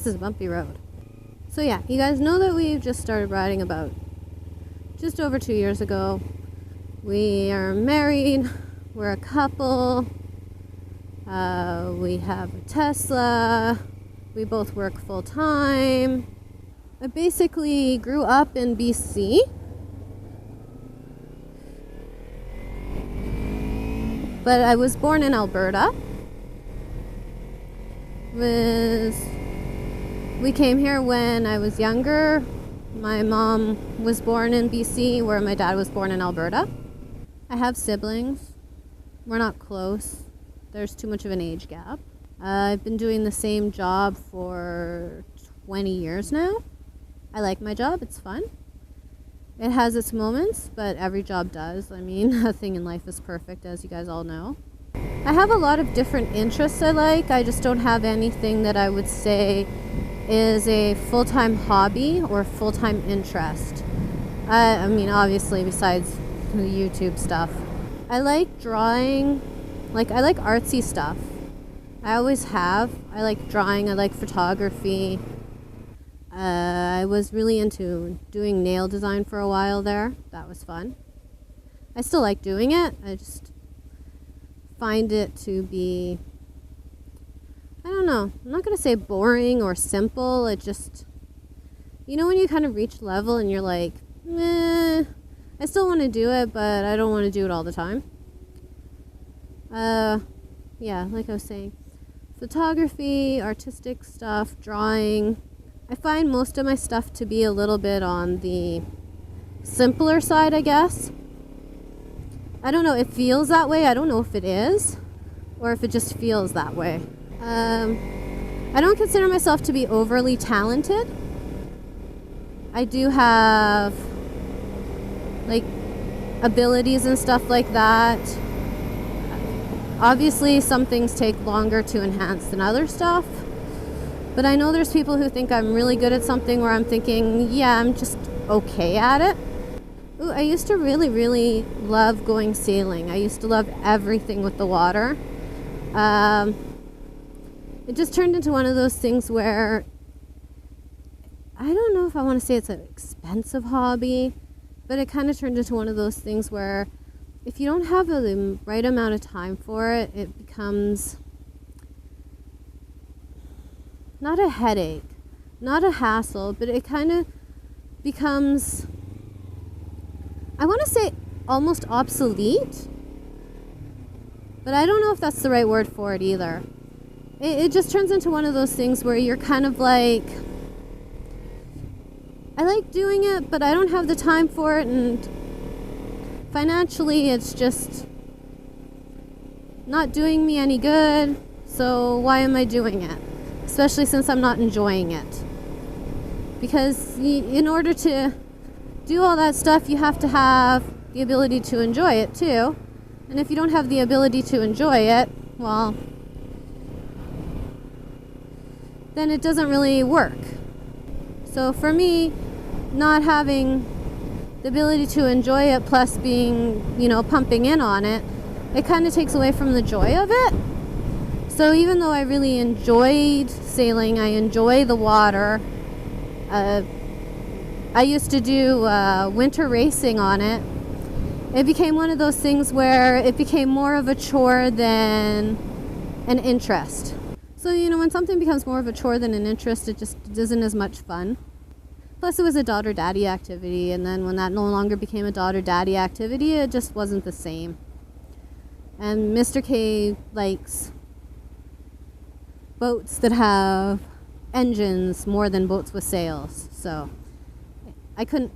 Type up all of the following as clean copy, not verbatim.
This is a bumpy road. So yeah, you guys know that we just started riding about just over 2 years ago. We are married. We're a couple. We have a Tesla. We both work full time. I basically grew up in BC. But I was born in Alberta. We came here when I was younger. My mom was born in BC, where my dad was born in Alberta. I have siblings. We're not close. There's too much of an age gap. I've been doing the same job for 20 years now. I like my job. It's fun. It has its moments, but every job does. I mean, nothing in life is perfect, as you guys all know. I have a lot of different interests I like. I just don't have anything that I would say is a full-time hobby or full-time interest. I mean, obviously, besides the YouTube stuff. I like drawing. I like artsy stuff. I always have. I like drawing. I like photography. I was really into doing nail design for a while there. That was fun. I still like doing it. I just find it to be, I don't know, I'm not going to say boring or simple. It just, you know, when you kind of reach level and you're like, I still want to do it, but I don't want to do it all the time. Yeah, like I was saying, photography, artistic stuff, drawing. I find most of my stuff to be a little bit on the simpler side, I guess. I don't know, it feels that way. I don't know if it is or if it just feels that way. I don't consider myself to be overly talented. I do have abilities and stuff like that. Obviously, some things take longer to enhance than other stuff. But I know there's people who think I'm really good at something where I'm thinking, yeah, I'm just okay at it. Ooh, I used to really, really love going sailing. I used to love everything with the water. It just turned into one of those things where I don't know if I want to say it's an expensive hobby, but it kind of turned into one of those things where if you don't have the right amount of time for it, it becomes not a headache, not a hassle, but it kind of becomes, I want to say almost obsolete, but I don't know if that's the right word for it either. It just turns into one of those things where you're kind of like, I like doing it, but I don't have the time for it, and financially it's just not doing me any good, so why am I doing it? Especially since I'm not enjoying it. Because in order to do all that stuff, you have to have the ability to enjoy it too. And if you don't have the ability to enjoy it, well, then it doesn't really work. So for me, not having the ability to enjoy it plus being, pumping in on it, it kind of takes away from the joy of it. So even though I really enjoyed sailing, I enjoy the water, I used to do winter racing on it. It became one of those things where it became more of a chore than an interest. So, when something becomes more of a chore than an interest, it just isn't as much fun. Plus, it was a daughter-daddy activity, and then when that no longer became a daughter-daddy activity, it just wasn't the same. And Mr. K likes boats that have engines more than boats with sails, so I couldn't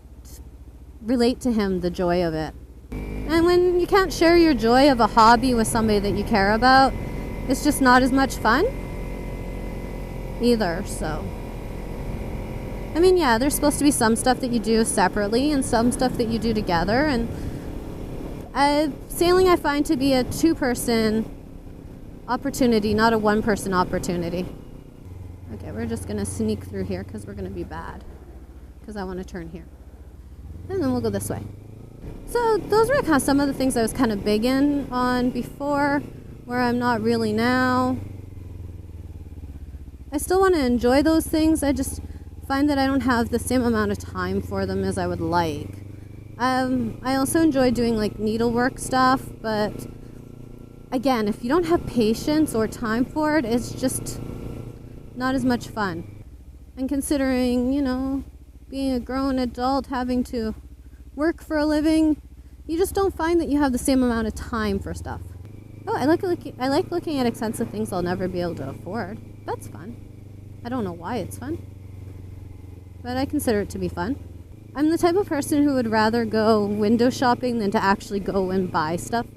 relate to him the joy of it. And when you can't share your joy of a hobby with somebody that you care about, it's just not as much fun either. So I mean, yeah, there's supposed to be some stuff that you do separately and some stuff that you do together, and sailing I find to be a two-person opportunity, not a one-person opportunity. Okay, we're just going to sneak through here because we're going to be bad, because I want to turn here. And then we'll go this way. So those were kind of some of the things I was kind of big in on before, where I'm not really now. I still want to enjoy those things. I just find that I don't have the same amount of time for them as I would like. I also enjoy doing like needlework stuff, but again, if you don't have patience or time for it, it's just not as much fun. And considering, being a grown adult, having to work for a living, you just don't find that you have the same amount of time for stuff. Oh, I like looking at expensive things I'll never be able to afford. That's fun. I don't know why it's fun, but I consider it to be fun. I'm the type of person who would rather go window shopping than to actually go and buy stuff.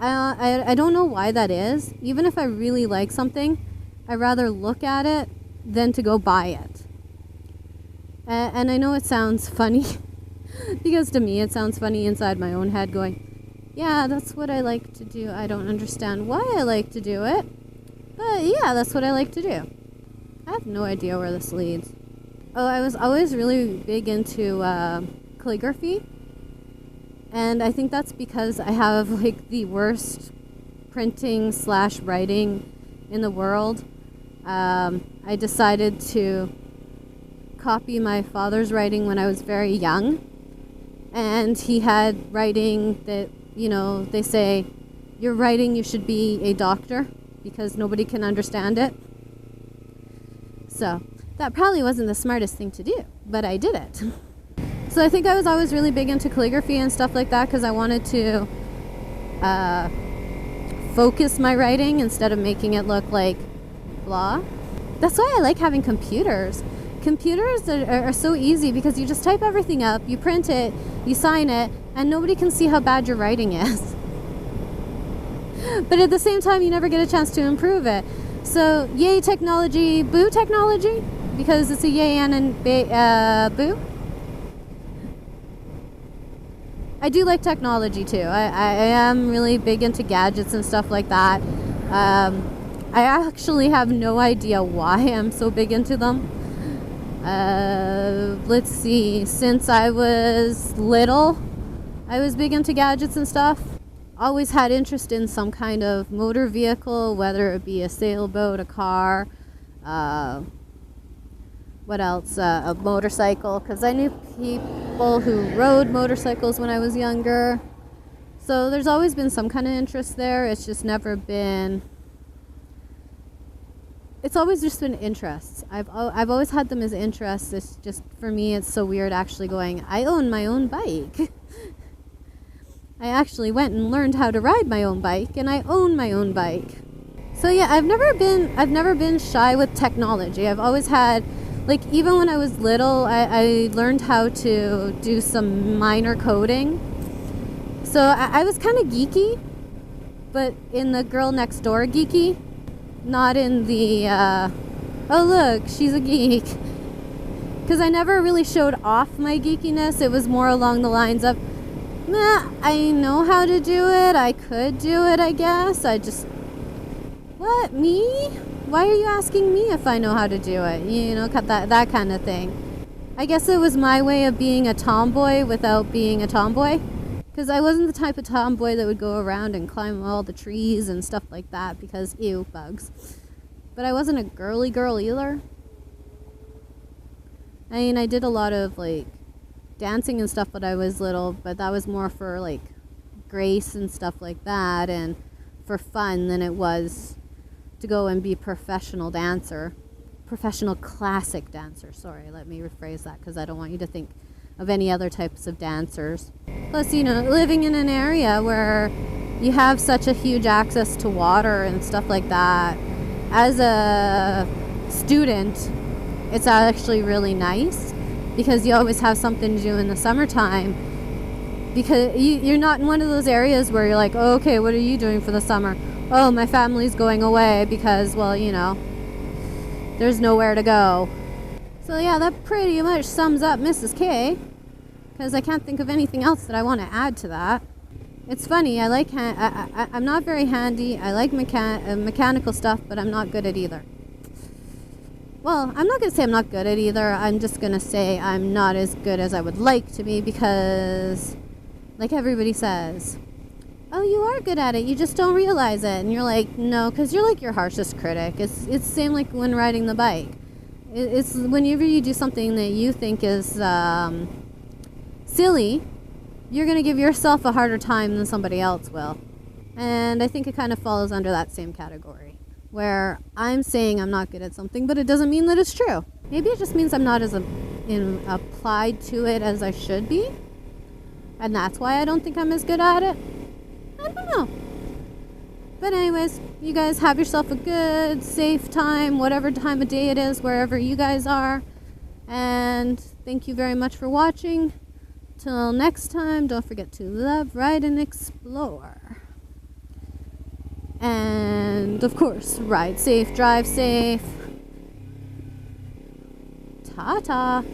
I don't know why that is. Even if I really like something, I'd rather look at it than to go buy it. And I know it sounds funny, because to me it sounds funny inside my own head going, yeah, that's what I like to do. I don't understand why I like to do it, but yeah, that's what I like to do. I have no idea where this leads. Oh, I was always really big into calligraphy. And I think that's because I have like the worst printing/writing in the world. I decided to copy my father's writing when I was very young. And he had writing that, they say, your writing, you should be a doctor because nobody can understand it. So that probably wasn't the smartest thing to do, but I did it. So I think I was always really big into calligraphy and stuff like that because I wanted to focus my writing instead of making it look like blah. That's why I like having computers. Computers are so easy because you just type everything up, you print it, you sign it, and nobody can see how bad your writing is. But at the same time, you never get a chance to improve it. So yay technology, boo technology, because it's a yay and boo. I do like technology too. I am really big into gadgets and stuff like that. I actually have no idea why I'm so big into them. Let's see, since I was little, I was big into gadgets and stuff. Always had interest in some kind of motor vehicle, whether it be a sailboat, a car, what else, a motorcycle, because I knew people who rode motorcycles when I was younger. So there's always been some kind of interest there. It's just never been... It's always just been interests. I've always had them as interests. It's just, for me, it's so weird actually going, I own my own bike. I actually went and learned how to ride my own bike, and I own my own bike. So yeah, I've never been shy with technology. I've always had, like, even when I was little, I learned how to do some minor coding. So I was kind of geeky, but in the girl next door geeky. Not in the, oh look, she's a geek. Because I never really showed off my geekiness. It was more along the lines of, I know how to do it. I could do it, I guess. I just, what, me? Why are you asking me if I know how to do it? That kind of thing. I guess it was my way of being a tomboy without being a tomboy. Because I wasn't the type of tomboy that would go around and climb all the trees and stuff like that because, ew, bugs. But I wasn't a girly girl either. I mean, I did a lot of, like, dancing and stuff when I was little, but that was more for, like, grace and stuff like that and for fun than it was to go and be a professional dancer. Professional classic dancer. Sorry, let me rephrase that because I don't want you to think of any other types of dancers. Plus, living in an area where you have such a huge access to water and stuff like that, as a student, it's actually really nice because you always have something to do in the summertime because you're not in one of those areas where you're like, oh, okay, what are you doing for the summer? Oh, my family's going away because, well, there's nowhere to go. So yeah, that pretty much sums up Mrs. K, because I can't think of anything else that I want to add to that. It's funny, I'm not very handy. I like mechanical stuff, but I'm not good at either. Well, I'm not going to say I'm not good at either. I'm just going to say I'm not as good as I would like to be because, like everybody says, oh, you are good at it, you just don't realize it. And you're like, no, because you're like your harshest critic. It's the same like when riding the bike. It's whenever you do something that you think is silly, you're going to give yourself a harder time than somebody else will. And I think it kind of falls under that same category, where I'm saying I'm not good at something, but it doesn't mean that it's true. Maybe it just means I'm not as applied to it as I should be. And that's why I don't think I'm as good at it. I don't know. But anyways, you guys have yourself a good, safe time, whatever time of day it is, wherever you guys are. And thank you very much for watching. Till next time, don't forget to love, ride, and explore. And, of course, ride safe, drive safe. Ta-ta.